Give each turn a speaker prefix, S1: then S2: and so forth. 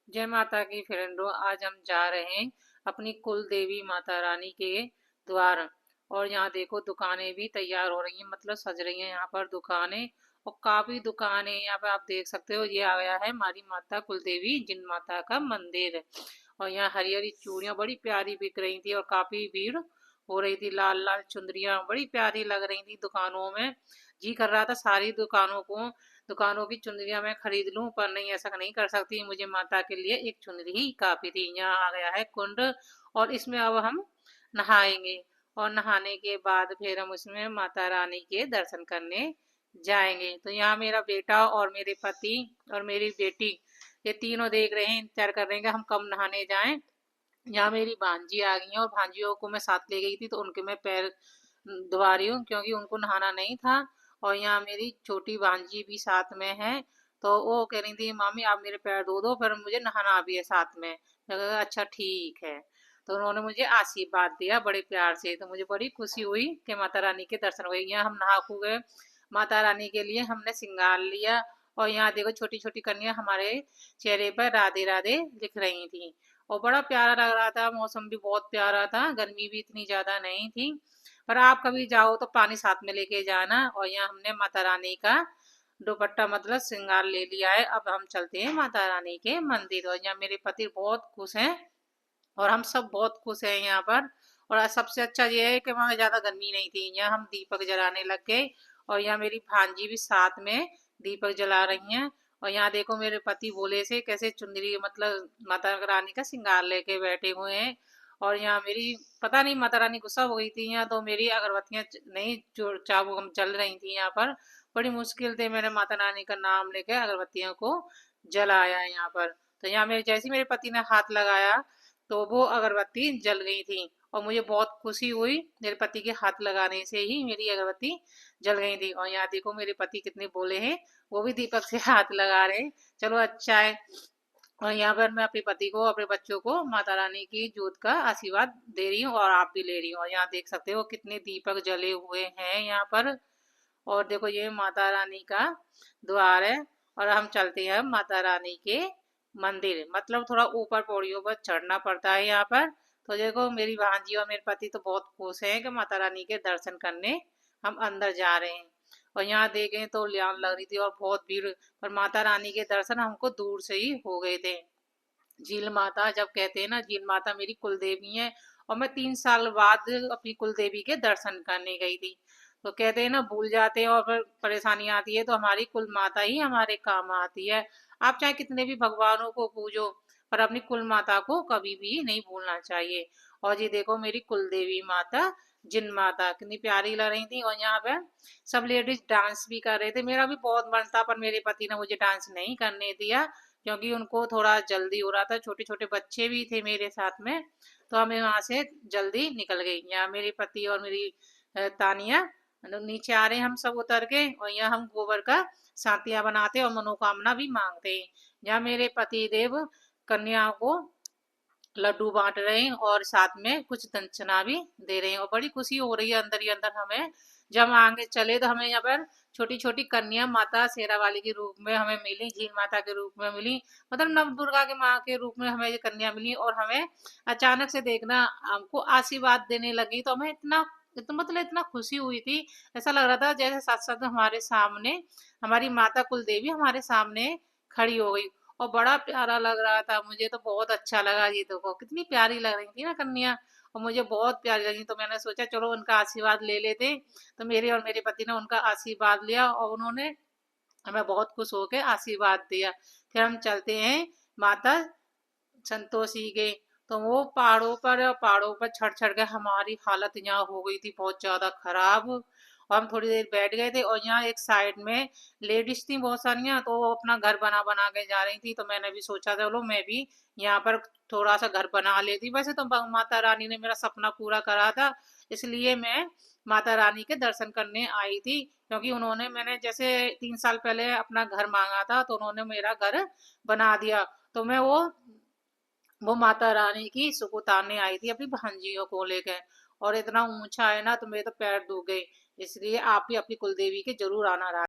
S1: जय माता की फ्रेंडों। आज हम जा रहे हैं अपनी कुल देवी माता रानी के द्वार। और यहाँ देखो दुकानें भी तैयार हो रही हैं, मतलब सज रही हैं यहाँ पर दुकानें। और काफी दुकानें यहाँ पे आप देख सकते हो। ये आ गया है हमारी माता कुल देवी जिन माता का मंदिर। और यहाँ हरी हरी चूड़ियाँ बड़ी प्यारी बिक रही थी और काफी भीड़ हो रही थी। लाल लाल चुंदरियाँ बड़ी प्यारी लग रही थी दुकानों में। जी कर रहा था सारी दुकानों की चुनरियां मैं खरीद लूं, पर नहीं, ऐसा नहीं कर सकती। मुझे माता के लिए एक चुनरी ही काफी थी। यहाँ आ गया है कुंड और इसमें अब हम नहाएंगे। और नहाने के बाद फिर हम उसमें माता रानी के दर्शन करने जाएंगे। तो यहाँ मेरा बेटा और मेरे पति और मेरी बेटी, ये तीनों देख रहे हैं, इंतजार कर रहे हैं कि हम कब नहाने जाएं। यहाँ मेरी भांजी आ गई हैं और भांजियों को मैं साथ ले गई थी, तो उनके मैं पैर धुआ रही हूँ क्योंकि उनको नहाना नहीं था। और यहाँ मेरी छोटी भांजी भी साथ में है, तो वो कह रही थी मामी आप मेरे पैर धो दो, पर मुझे नहाना भी है साथ में। मैं कहा अच्छा ठीक है। तो उन्होंने मुझे आशीर्वाद दिया बड़े प्यार से, तो मुझे बड़ी खुशी हुई कि माता रानी के दर्शन हो गए। यहाँ हम नहा खू गए। माता रानी के लिए हमने श्रृंगार लिया। और यहाँ देखो छोटी छोटी कन्या हमारे चेहरे पर राधे राधे लिख रही थी। और बड़ा प्यारा लग रहा था, मौसम भी बहुत प्यारा था, गर्मी भी इतनी ज्यादा नहीं थी। पर आप कभी जाओ तो पानी साथ में लेके जाना। और यहाँ हमने माता रानी का दुपट्टा मतलब श्रृंगार ले लिया है। अब हम चलते हैं माता रानी के मंदिर। और यहाँ मेरे पति बहुत खुश हैं और हम सब बहुत खुश हैं यहाँ पर। और सबसे अच्छा ये है कि वहाँ ज्यादा गर्मी नहीं थी। यहाँ हम दीपक जलाने लग गए और यहाँ मेरी भांजी भी साथ में दीपक जला रही हैं। और यहाँ देखो मेरे पति बोले से कैसे चुंदरी मतलब माता रानी का श्रृंगार लेके बैठे हुए हैं। और यहाँ मेरी पता नहीं माता रानी गुस्सा हो गई थी यहाँ, तो मेरी अगरबत्तियां नहीं जो चाबू हम जल रही थी यहाँ पर। बड़ी मुश्किल से मैंने माता रानी का नाम लेकर अगरबत्तियों को जलाया यहाँ पर। तो यहाँ मेरे जैसे मेरे पति ने हाथ लगाया तो वो अगरबत्ती जल गई थी। और मुझे बहुत खुशी हुई, मेरे पति के हाथ लगाने से ही मेरी अगरबत्ती जल गई थी। और यहाँ देखो मेरे पति कितने बोले हैं, वो भी दीपक से हाथ लगा रहे हैं। चलो अच्छा है। और यहाँ पर मैं अपने पति को अपने बच्चों को माता रानी की जोत का आशीर्वाद दे रही हूँ और आप भी ले रही हूँ। और यहाँ देख सकते हो कितने दीपक जले हुए हैं यहाँ पर। और देखो ये माता रानी का द्वार है। और हम चलते हैं माता रानी के मंदिर, मतलब थोड़ा ऊपर पौड़ियों पर चढ़ना पड़ता है यहाँ पर। तो देखो मेरी भांजी और मेरे पति तो बहुत खुश हैं कि माता रानी के दर्शन करने हम अंदर जा रहे हैं। और यहाँ देखें तो लाइन लग रही थी और बहुत भीड़, पर माता रानी के दर्शन हमको दूर से ही हो गए थे। झील माता जब कहते हैं ना, झील माता मेरी कुल देवी है। और मैं 3 साल बाद अपनी कुल देवी के दर्शन करने गई थी। तो कहते हैं ना भूल जाते हैं और फिर परेशानी आती है, तो हमारी कुल माता ही हमारे काम आती है। आप चाहे कितने भी भगवानों को पूजो, पर अपनी कुल माता को कभी भी नहीं भूलना चाहिए। और ये देखो मेरी कुल देवी माता जिन माता कितनी प्यारी लग रही थी। और यहाँ पे सब लेडीज डांस भी कर रहे थे। मेरा भी बहुत मन था, पर मेरे पति ने मुझे डांस नहीं करने दिया क्योंकि उनको थोड़ा जल्दी हो रहा था, छोटे छोटे बच्चे भी थे मेरे साथ में। तो हमें वहां से जल्दी निकल गई। यहाँ मेरे पति और मेरी तानिया नीचे आ रहे हैं, हम सब उतर के। और यहाँ हम गोबर का सातिया बनाते और मनोकामना भी मांगते हैं। यहाँ मेरे पति देव कन्याओं को लड्डू बांट रहे हैं और साथ में कुछ दंचना भी दे रहे हैं। और बड़ी खुशी हो रही है अंदर ही अंदर हमें। जब हम आगे चले तो हमें यहाँ पर छोटी छोटी कन्या माता शेरा वाली के रूप में हमें मिली, झील माता के रूप में मिली, मतलब नव दुर्गा के माँ के रूप में हमें ये कन्या मिली। और हमें अचानक से देखना हमको आशीर्वाद देने लगी, तो हमें इतना खुशी हुई थी। ऐसा लग रहा था जैसे साक्षात हमारे सामने हमारी माता कुल देवी हमारे सामने खड़ी हो गई। और बड़ा प्यारा लग रहा था, मुझे तो बहुत अच्छा लगा। ये देखो कितनी प्यारी लग रही थी ना कन्या, और मुझे बहुत प्यारी लगी। तो मैंने सोचा चलो उनका आशीर्वाद ले लेते। तो मेरे और मेरे पति ने उनका आशीर्वाद लिया और उन्होंने हमें बहुत खुश होकर आशीर्वाद दिया। फिर हम चलते हैं माता संतोषी के। तो वो पहाड़ों पर चढ़ चढ़ के हमारी हालत यहाँ हो गई थी बहुत ज्यादा खराब। और हम थोड़ी देर बैठ गए थे और यहाँ एक साइड में लेडीज थी बहुत सारियां, तो वो अपना घर बना बना के जा रही थी। तो मैंने भी सोचा चलो मैं भी यहाँ पर थोड़ा सा घर बना लेती। वैसे तो माता रानी ने मेरा सपना पूरा करा था, इसलिए मैं माता रानी के दर्शन करने आई थी। क्योंकि उन्होंने मैंने जैसे 3 साल पहले अपना घर मांगा था, तो उन्होंने मेरा घर बना दिया। तो मैं वो माता रानी की सुख उतारने आई थी अपनी भांजियों को लेकर। और इतना ऊंचा है ना, तो मेरे तो पैर दुख गए। इसलिए आप भी अपनी कुलदेवी के जरूर आना।